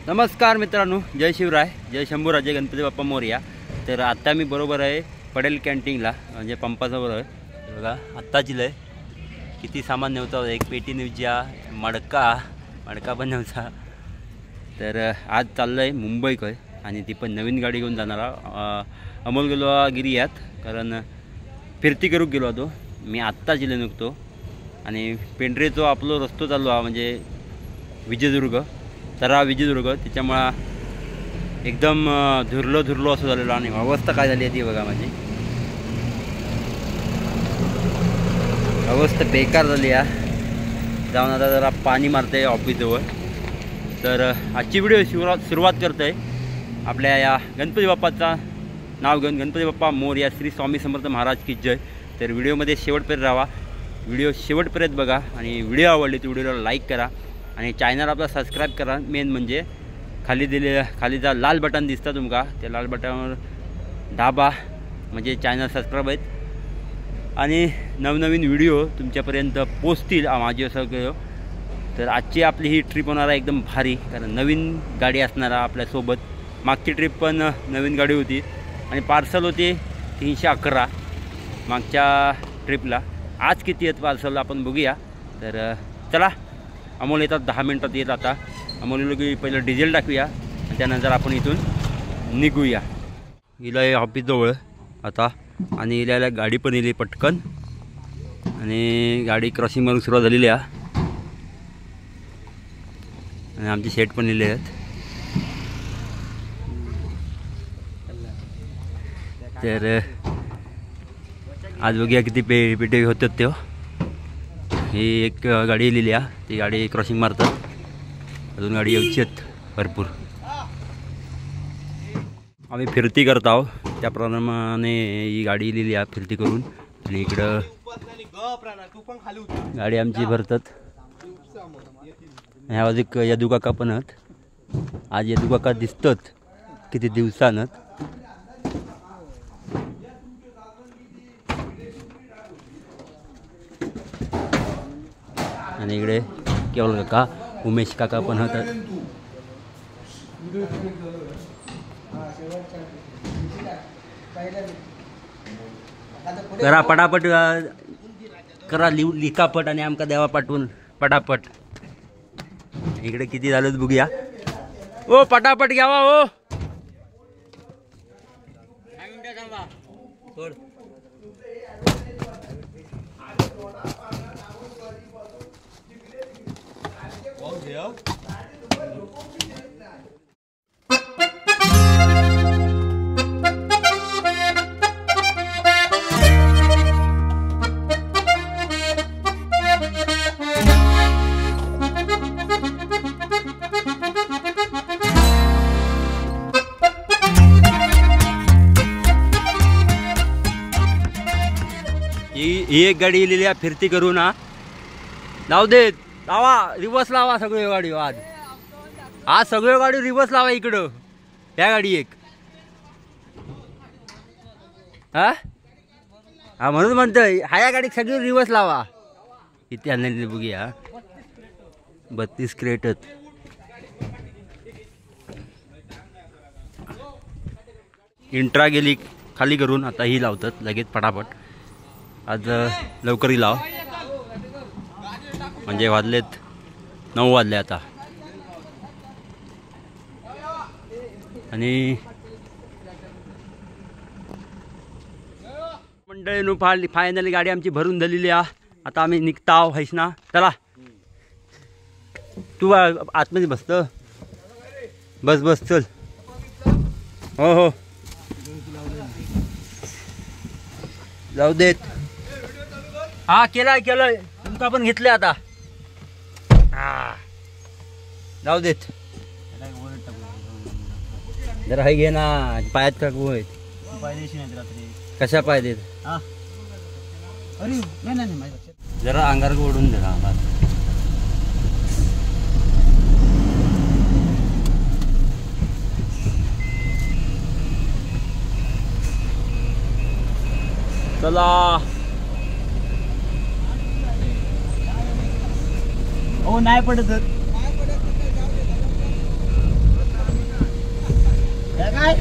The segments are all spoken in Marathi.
नमस्कार मित्रांनो, जय शिवराय, जय शंभूराजे गणपती बाप्पा मोरया। तर आता मी बरोबर आहे पडेल कॅन्टीनला, म्हणजे पंपाजवळ आहे बघा। आत्ताची लय किती सामान नव्हतं, एक पेटी न्यूजच्या मडका पण नव्हता। तर आज चाललं आहे मुंबईकडे आणि ती पण नवीन गाडी घेऊन जाणार अमोल गेलो गिरियात, कारण फिरती करूक गेलो होतो मी। आत्ता जिल्हे निघतो आणि पेंढरेचो आपलो रस्तो चाललो हा, म्हणजे विजयदुर्ग त्याच्यामुळं एकदम धुरलो असं झालेलं। आणि अवस्था काय झाली आहे ती बघा, माझी अवस्था बेकार झाली आहे। जाऊन आता जरा पाणी मारते ऑफिसजवळ। तर आजची व्हिडिओ सुरुवात करतो आहे आपल्या या गणपती बाप्पाचा नाव घेऊन। गणपती बाप्पा मोरया, श्री स्वामी समर्थ महाराज की जय। तर व्हिडिओमध्ये शेवटपर्यंत राहा, व्हिडिओ शेवटपर्यंत बघा आणि व्हिडिओ आवडली तर व्हिडिओला लाईक करा आणि चॅनल आपला सबस्क्राईब करा। मेन म्हणजे खाली जा लाल बटन दिसतं तुमका, त्या लाल बटनवर दाबा, म्हणजे चॅनल सबस्क्राईब आहेत आणि नवनवीन व्हिडिओ तुमच्यापर्यंत पोचतील माझी असं। तर आजची आपली ही ट्रिप होणार आहे एकदम भारी, कारण नवीन गाडी असणार आपल्यासोबत। मागची ट्रिप पण नवीन गाडी होती आणि पार्सल होते 311 मागच्या ट्रिपला। आज किती आहेत पार्सल आपण बघूया। तर चला, अमोल येतात 10 मिनटात येत। आता अमोल की पहिलं डिझेल टाकूया आणि त्यानंतर आपण इथून निघूया। हिला आहे ऑफिसजवळ आता, आणि हिला गाडी पण येईल पटकन, आणि गाडी क्रॉसिंग मारून सुरुवात झालेली आहे आणि आमचे शेट पण लिहिले आहेत। तर आज बघूया किती पेटे होतात ते। ही एक गाडी लिहिली आहे, ती गाडी क्रॉसिंग मारतात, अजून गाडी यायची आहेत भरपूर। आम्ही फिरती करत आहोत, त्याप्रमाणे ही गाडी लिहिली आहे फिरती करून। आणि इकडं गाडी आमची भरतात। ह्या एक यदू काका पण आहेत, आज यदू काका दिसतात किती दिवसानं। आणि इकडे केवळ काका, उमेश काका पण होतात। करा पटापट करा, लिखापट आणि आमका देवा पाठवून पटापट। इकडे किती झालं बघूया। ओ पटापट घ्यावा ओ। ही एक गाडी लिहिली आहे फिरती करून। लाव देत, लावा रिवर्स लावा सगळी गाडी। आज सगळी गाडी रिवर्स लावा इकडं, ह्या गाडी एक हा म्हणून म्हणतोय, ह्या गाडी सगळी रिवर्स लावा। किती आणले बघूया, 32 क्रेट। इंट्रा गेली खाली करून, आता ही लावतात लगेच पटापट। आज लवकरही लाव, म्हणजे वाजलेत 9 वाजले आता। आणि मंडळींनो फायनली गाडी आमची भरून झालेली आहे। आता आम्ही निघता आहो हैसना। चला तू आतमध्ये बसत, बस चल। हो जाऊ देत। हा केलाय तुमका पण घेतले आता। जाऊ देत जरा हाय घे ना, पायात का होय कशा पाय देत जरा अंगार ओढून दे ना। चला हो नाही पडत काय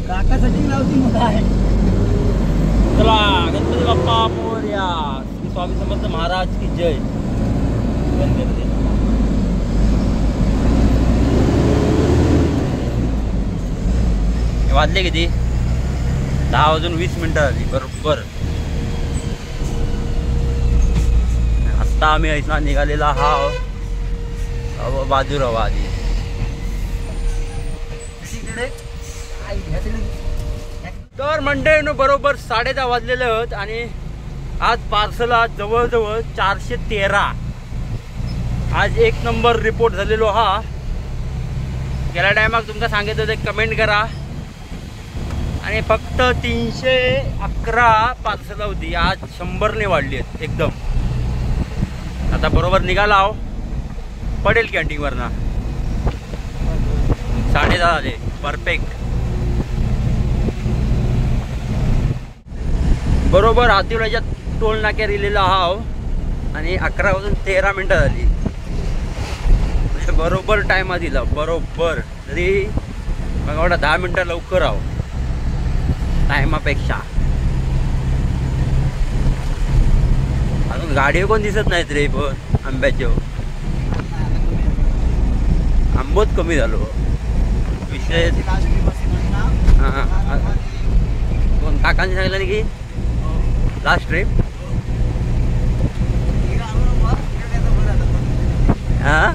काकासाठी लावती मोठा आहे. चला गणपती बाप्पा मोरया. श्री स्वामी समर्थ महाराज की जय. वाजले किती? 10:20 झाली बरोबर. आता आम्ही ऐसा निघालेला हा बाजूरावा आधी. तर मंडळीनं बरोबर 10:30 वाजलेले आहेत आणि आज पार्सला जवळजवळ 413. आज 1 नंबर रिपोर्ट झालेलो हा. गेल्या टायमाक तुमका सांगितलं होतं कमेंट करा. आणि फक्त 311 पार्सल होती. आज 100ने वाढली आहेत एकदम. आता बरोबर निघाला आहो. पडेल कॅन्टीनवरना 10:30 झाले परफेक्ट. बरोबर हातीवड्याच्या टोल नाक्यावर इलेला हाव आणि 11:13 झाली. म्हणजे बरोबर टायमा दिला बरोबर. तरी मग एवढा 10 मिनटं लवकर आहो टायमापेक्षा. अजून गाडी कोण दिसत नाहीत रे. पण आंब्याचे आंबोच कमी झालो विषय. कोण काकांनी सांगितलं नाही की लास्ट ट्रिप. हा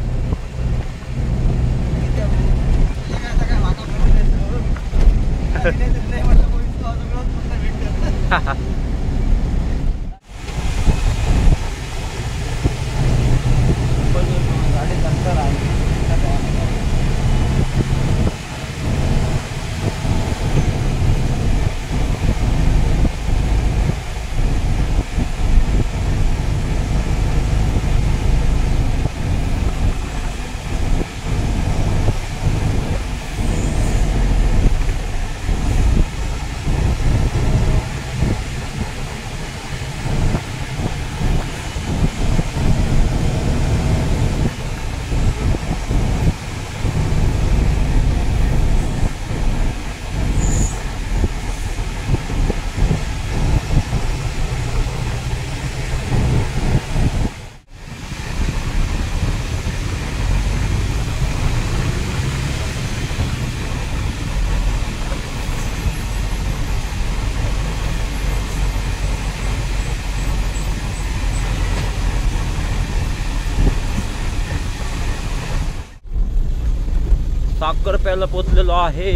साखर प्यायला पोचलेलो आहे.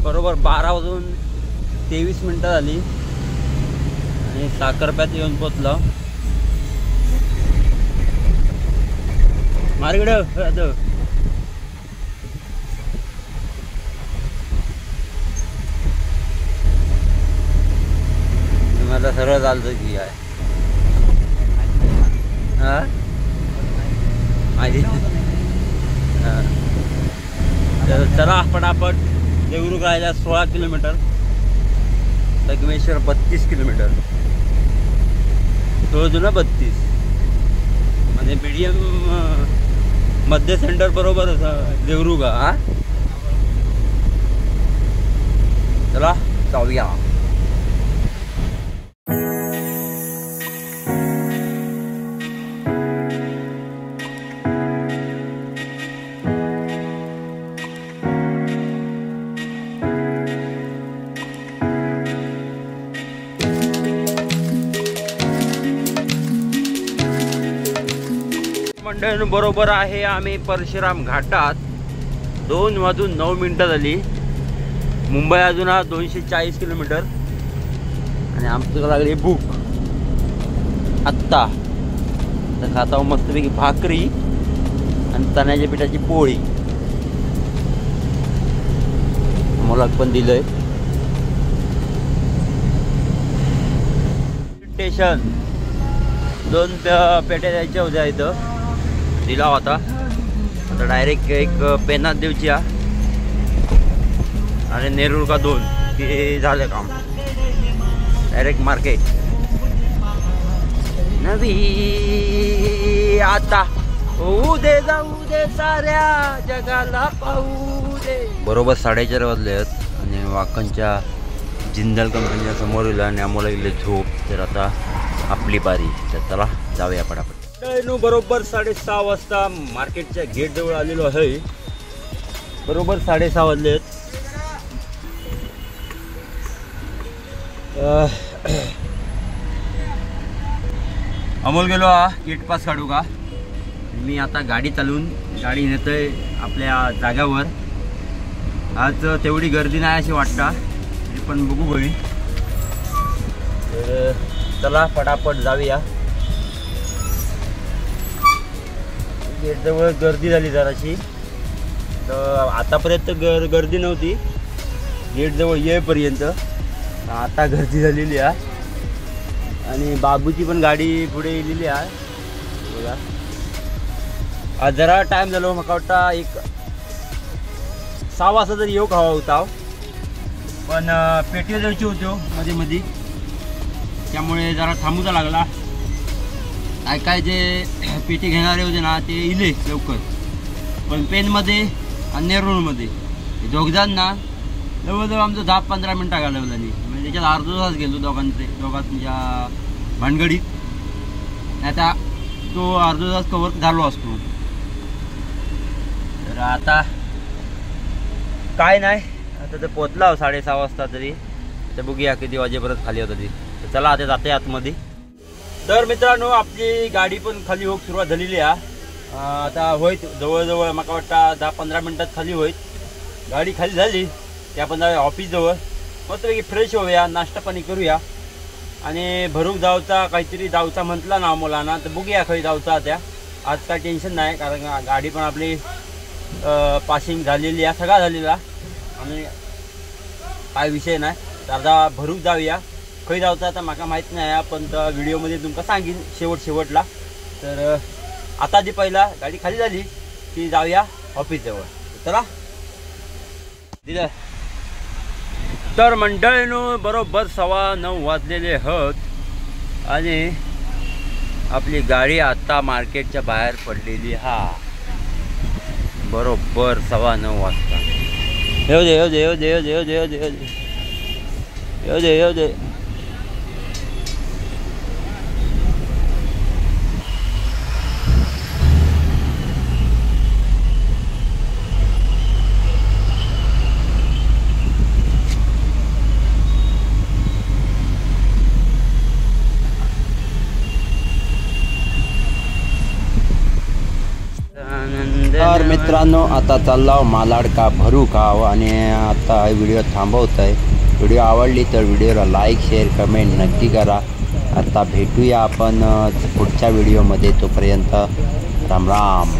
बरोबर 12:23 झाली आणि साखर प्यात येऊन पोचलो. मार्गड मला सरळ चालतं की आहे. हा माहिती. चला पटापट. देवरुख राहिला 16 किलोमीटर. संगमेश्वर 32 किलोमीटर. 16-32 म्हणजे मीडियम मध्य सेंटर बरोबर देवरुख. हा चला जाऊया. मंडळ बरोबर आहे आम्ही परशुराम घाटात. 2:09 झाली. मुंबई अजून 240 किलोमीटर आणि आमचं लागली भूक आत्ता. तर खाता मस्तपैकी भाकरी आणि चण्याच्या पिठाची पोळी. मला पण दिलंय. स्टेशन 2 पेट्या द्यायच्या होत्या इथं. दिला होता. आता डायरेक्ट एक पेनात देऊची आणि नेरूळ का 2 की झालं काम. डायरेक्ट मार्केट नवी आता होऊ दे जाऊ दे साऱ्या जगाला पाहू दे. बरोबर 4:30 वाजले आहेत आणि वाकणच्या जिंदाल कंपनीच्या समोर येईल आणि आम्हाला इले झोप. तर आता आपली बारी. तर चला जाऊया पटापट. बरोबर 6:30 वाजता मार्केटच्या गेट जवळ आलेलो आहे. बरोबर 6:30 वाजले आहेत. अमोल गेलो हा गेट पास काढू का. मी आता गाडी चालवून गाडी नेतोय आपल्या जाग्यावर. आज तेवढी गर्दी नाही अशी वाटतं, तरी पण बघू बघी. तर चला पटापट जाऊया. गेटजवळ गर्दी झाली जराशी. तर आतापर्यंत गर्दी नव्हती गेटजवळ येईपर्यंत. आता गर्दी झालेली आहे आणि बाबूची पण गाडी पुढे येलेली आहे बघा. आज जरा टाईम झालो. मला वाटतं एक 6 वाजता तरी येऊ हवा होता, पण पेटी जायची होती मध्ये मध्ये, त्यामुळे जरा थांबूचा लागला. काय जे पेटी घेणारे होते ना ते इले लवकर, पण पेनमध्ये आणि नेरूळमध्ये दोघजण ना जवळजवळ आमचं 10-15 मिनटं घालवलं नाही. म्हणजे त्याच्यात अर्धा तास गेलो दोघांच्या भानगडीत. आता तो अर्धा तास कवर झालो असतो. तर आता काय नाही, आता तर पोचला 6:30 वाजता तरी. तर बघूया किती वाजेपर्यंत खाली होता ती. तर चला आता जाते आतमध्ये. तर मित्रांनो आपली गाडी पण खाली होत सुरुवात झालेली आहे. आता होईत जवळजवळ मला वाटतं 10-15 मिनटात खाली होईत. गाडी खाली झाली की आपण जाऊया ऑफिसजवळ. मस्तपैकी फ्रेश होऊया, नाश्ता पाणी करूया आणि भरूक जाऊचा काहीतरी जाऊचा म्हटला ना मुलांना. तर बघूया खरी जाऊचा. त्या आज काय टेन्शन नाही, कारण गाडी पण आपली पासिंग झालेली आहे, सगळा झालेला आणि काय विषय नाही. तर आता भरूक जाऊया. खरी जाऊचा आता माका माहीत नाही, पण त्या व्हिडिओमध्ये तुमका सांगेन शेवटला. तर आता जी पहिला गाडी खाली झाली की जाऊया ऑफिसजवळ. चला दिलं. तर मंडळीनं बरोबर 9:15 वाजलेले आहेत आणि आपली गाडी आता मार्केटच्या बाहेर पडलेली. हा बरोबर 9:15 वाजता. येऊ दे येऊ दे येऊ दे येऊ दे येऊ दे येऊ दे येऊ दे येऊ दे येऊ दे. तर मित्रांनो आता चाललो मालाड का भरू खाव आणि आता व्हिडिओ थांबवत आहे. व्हिडिओ आवडली तर व्हिडिओला लाईक शेअर कमेंट नक्की करा. आता भेटूया आपण पुढच्या व्हिडिओमध्ये. तोपर्यंत राम राम.